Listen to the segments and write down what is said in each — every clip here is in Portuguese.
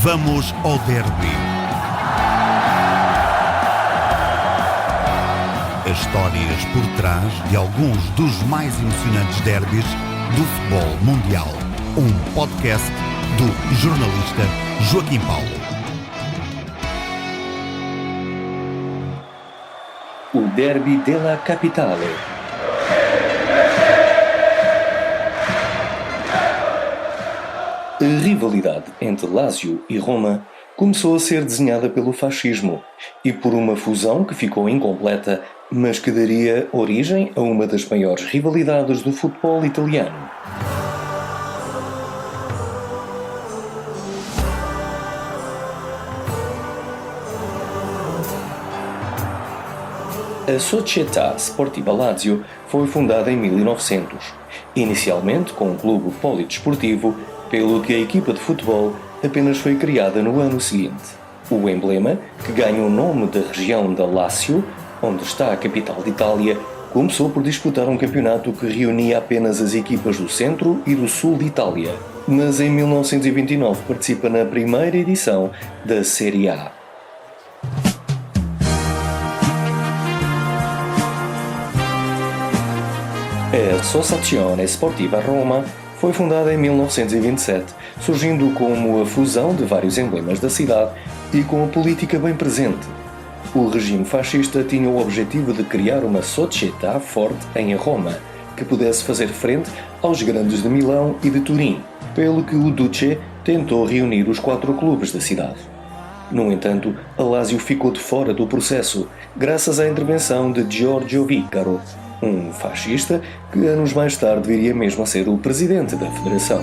Vamos ao derby. As histórias por trás de alguns dos mais emocionantes derbys do futebol mundial. Um podcast do jornalista Joaquim Paulo. O Derby della Capitale. A rivalidade entre Lazio e Roma começou a ser desenhada pelo fascismo e por uma fusão que ficou incompleta, mas que daria origem a uma das maiores rivalidades do futebol italiano. A Società Sportiva Lazio foi fundada em 1900, inicialmente com um clube polidesportivo, pelo que a equipa de futebol apenas foi criada no ano seguinte. O emblema, que ganha o nome da região da Lácio, onde está a capital de Itália, começou por disputar um campeonato que reunia apenas as equipas do centro e do sul de Itália, mas em 1929 participa na primeira edição da Série A. A Associazione Sportiva Roma foi fundada em 1927, surgindo como a fusão de vários emblemas da cidade e com a política bem presente. O regime fascista tinha o objetivo de criar uma società forte em Roma, que pudesse fazer frente aos grandes de Milão e de Turim, pelo que o Duce tentou reunir os 4 clubes da cidade. No entanto, a Lazio ficou de fora do processo, graças à intervenção de Giorgio Vicaro, um fascista que anos mais tarde viria mesmo a ser o presidente da federação.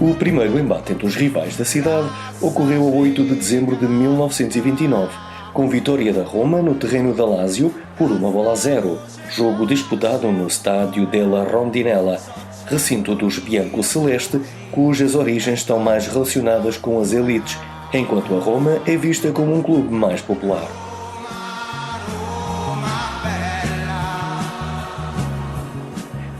O primeiro embate entre os rivais da cidade ocorreu a 8 de dezembro de 1929, com vitória da Roma no terreno da Lazio por 1-0, jogo disputado no Stadio della Rondinella, recinto dos Bianco-Celeste, cujas origens estão mais relacionadas com as elites, enquanto a Roma é vista como um clube mais popular.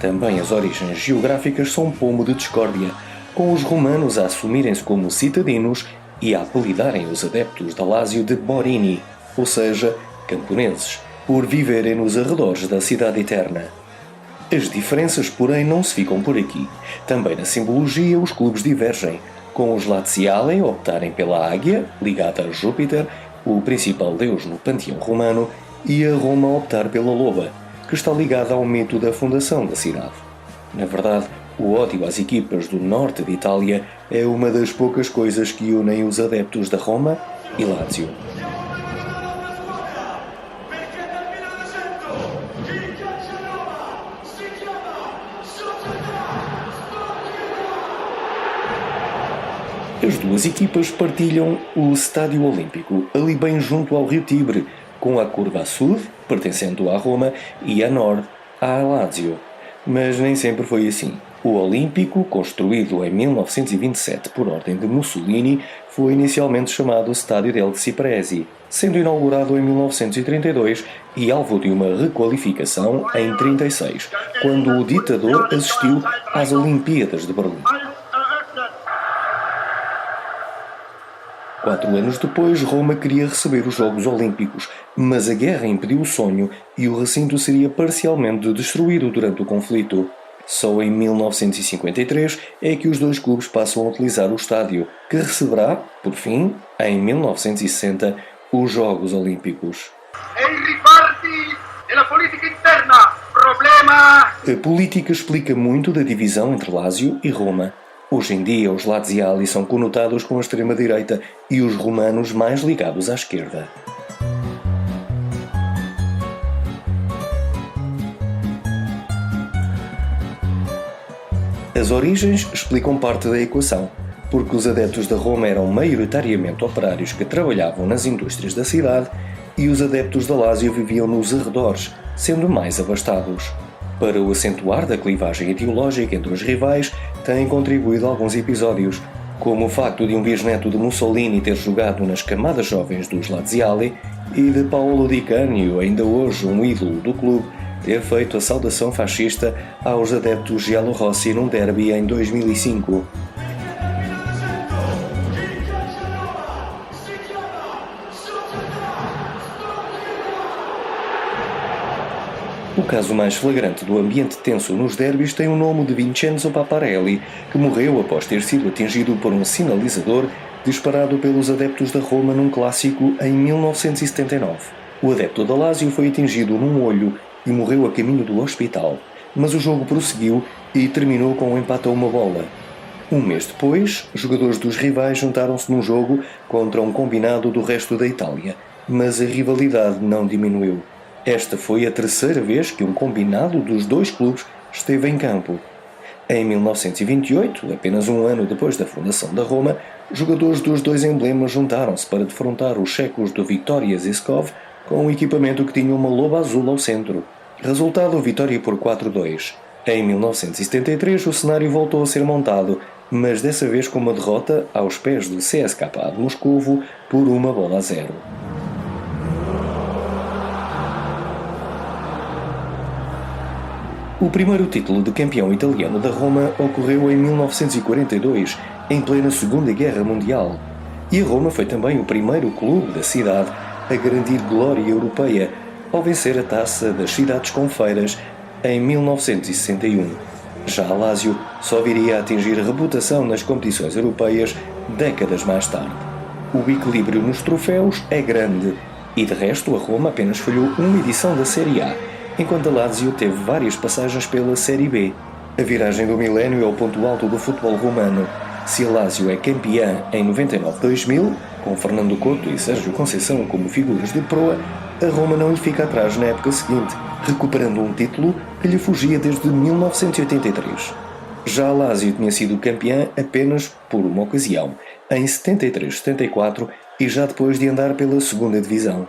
Também as origens geográficas são um pomo de discórdia, com os romanos a assumirem-se como citadinos e a apelidarem os adeptos da Lazio de Borini, ou seja, camponeses, por viverem nos arredores da cidade eterna. As diferenças, porém, não se ficam por aqui. Também na simbologia os clubes divergem, com os Laziali optarem pela águia, ligada a Júpiter, o principal deus no panteão romano, e a Roma optar pela loba, que está ligada ao mito da fundação da cidade. Na verdade, o ódio às equipas do norte de Itália é uma das poucas coisas que unem os adeptos da Roma e Lazio. As duas equipas partilham o Estádio Olímpico, ali bem junto ao rio Tibre, com a curva a sul, pertencendo à Roma, e a norte, à Lazio. Mas nem sempre foi assim. O Olímpico, construído em 1927 por ordem de Mussolini, foi inicialmente chamado Stadio del Cipresi, sendo inaugurado em 1932 e alvo de uma requalificação em 1936, quando o ditador assistiu às Olimpíadas de Berlim. 4 anos depois, Roma queria receber os Jogos Olímpicos, mas a guerra impediu o sonho e o recinto seria parcialmente destruído durante o conflito. Só em 1953 é que os dois clubes passam a utilizar o estádio, que receberá, por fim, em 1960, os Jogos Olímpicos. A política explica muito da divisão entre Lazio e Roma. Hoje em dia, os Laziali são conotados com a extrema-direita e os romanos mais ligados à esquerda. As origens explicam parte da equação, porque os adeptos da Roma eram maioritariamente operários que trabalhavam nas indústrias da cidade e os adeptos da Lazio viviam nos arredores, sendo mais abastados. Para o acentuar da clivagem ideológica entre os rivais, têm contribuído alguns episódios, como o facto de um bisneto de Mussolini ter jogado nas camadas jovens dos Laziali e de Paolo Di Canio, ainda hoje um ídolo do clube, ter feito a saudação fascista aos adeptos giallorossi num derby em 2005. O caso mais flagrante do ambiente tenso nos derbys tem o nome de Vincenzo Paparelli, que morreu após ter sido atingido por um sinalizador disparado pelos adeptos da Roma num clássico em 1979. O adepto da Lazio foi atingido num olho e morreu a caminho do hospital, mas o jogo prosseguiu e terminou com um empate a uma bola. Um mês depois, jogadores dos rivais juntaram-se num jogo contra um combinado do resto da Itália, mas a rivalidade não diminuiu. Esta foi a terceira vez que um combinado dos dois clubes esteve em campo. Em 1928, apenas um ano depois da fundação da Roma, jogadores dos dois emblemas juntaram-se para defrontar os checos do Viktoria Žižkov com um equipamento que tinha uma loba azul ao centro. Resultado: vitória por 4-2. Em 1973 o cenário voltou a ser montado, mas dessa vez com uma derrota aos pés do CSKA de Moscovo por 1-0. O primeiro título de campeão italiano da Roma ocorreu em 1942, em plena Segunda Guerra Mundial. E a Roma foi também o primeiro clube da cidade a garantir glória europeia, ao vencer a Taça das Cidades com Feiras em 1961. Já a Lazio só viria a atingir reputação nas competições europeias décadas mais tarde. O equilíbrio nos troféus é grande e, de resto, a Roma apenas falhou uma edição da Série A, enquanto a Lazio teve várias passagens pela Série B. A viragem do milénio é o ponto alto do futebol romano. Se a Lazio é campeã em 99-2000, com Fernando Couto e Sérgio Conceição como figuras de proa, a Roma não lhe fica atrás na época seguinte, recuperando um título que lhe fugia desde 1983. Já a Lazio tinha sido campeã apenas por uma ocasião, em 73-74, e já depois de andar pela segunda divisão.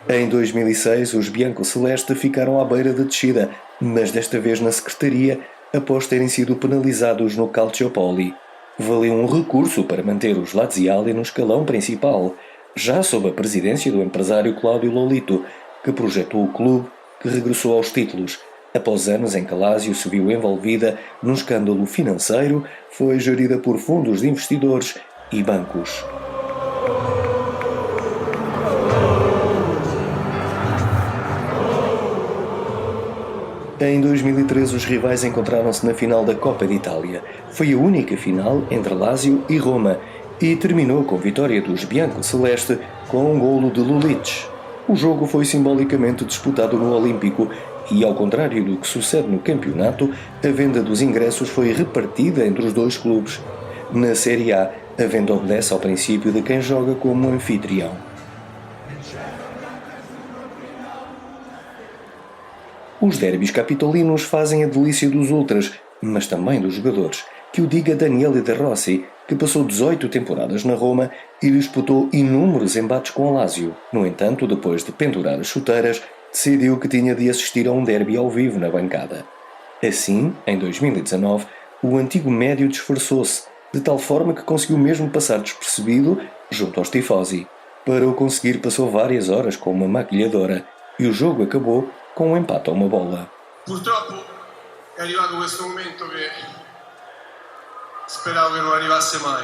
Em 2006, os bianco-celeste ficaram à beira da descida, mas desta vez na secretaria, após terem sido penalizados no Calciopoli. Valeu um recurso para manter os Laziali no escalão principal, já sob a presidência do empresário Claudio Lolito, que projetou o clube, que regressou aos títulos. Após anos em que a Lazio se viu envolvida num escândalo financeiro, foi gerida por fundos de investidores e bancos. Em 2013, os rivais encontraram-se na final da Coppa d'Itália. Foi a única final entre Lazio e Roma e terminou com vitória dos bianco-celeste com um golo de Lulic. O jogo foi simbolicamente disputado no Olímpico e, ao contrário do que sucede no campeonato, a venda dos ingressos foi repartida entre os dois clubes. Na Série A, a venda obedece ao princípio de quem joga como anfitrião. Os derbys capitolinos fazem a delícia dos ultras, mas também dos jogadores, que o diga Daniele De Rossi, que passou 18 temporadas na Roma e disputou inúmeros embates com a Lazio. No entanto, depois de pendurar as chuteiras, decidiu que tinha de assistir a um derby ao vivo na bancada. Assim, em 2019, o antigo médio disfarçou-se, de tal forma que conseguiu mesmo passar despercebido junto aos tifosi. Para o conseguir, passou várias horas com uma maquilhadora e o jogo acabou com um empate a uma bola. Purtroppo è arrivato questo momento che speravo che non arrivasse mai.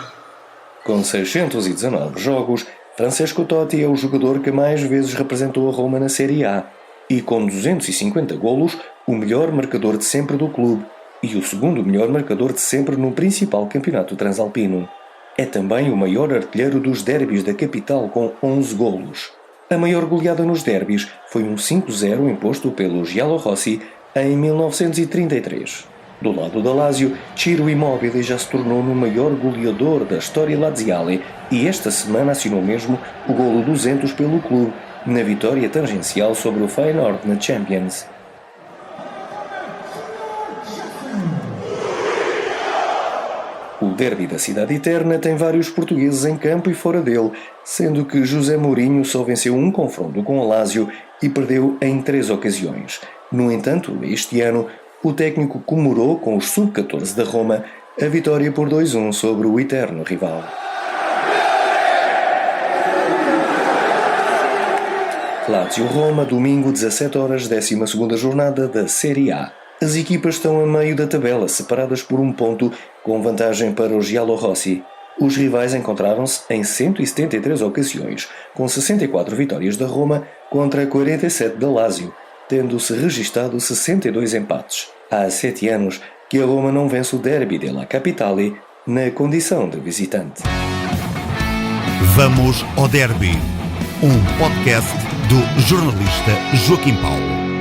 Com 619 jogos, Francesco Totti é o jogador que mais vezes representou a Roma na Série A e, com 250 golos, o melhor marcador de sempre do clube e o segundo melhor marcador de sempre no principal campeonato transalpino. É também o maior artilheiro dos derbys da capital, com 11 golos. A maior goleada nos derbys foi um 5-0 imposto pelo Giallorossi em 1933. Do lado da Lazio, Ciro Immobile já se tornou no maior goleador da história laziale e esta semana assinou mesmo o golo 200 pelo clube, na vitória tangencial sobre o Feyenoord na Champions. O O derby da Cidade Eterna tem vários portugueses em campo e fora dele, sendo que José Mourinho só venceu um confronto com o Lazio e perdeu em 3 ocasiões. No entanto, este ano, o técnico comemorou com os sub-14 da Roma a vitória por 2-1 sobre o eterno rival. Lazio-Roma, domingo, 17 horas, 12ª jornada da Série A. As equipas estão a meio da tabela, separadas por um ponto, com vantagem para os giallorossi. Os rivais encontraram-se em 173 ocasiões, com 64 vitórias da Roma contra 47 da Lazio, tendo-se registado 62 empates. Há 7 anos que a Roma não vence o derby della Capitale na condição de visitante. Vamos ao Derby, um podcast do jornalista Joaquim Paulo.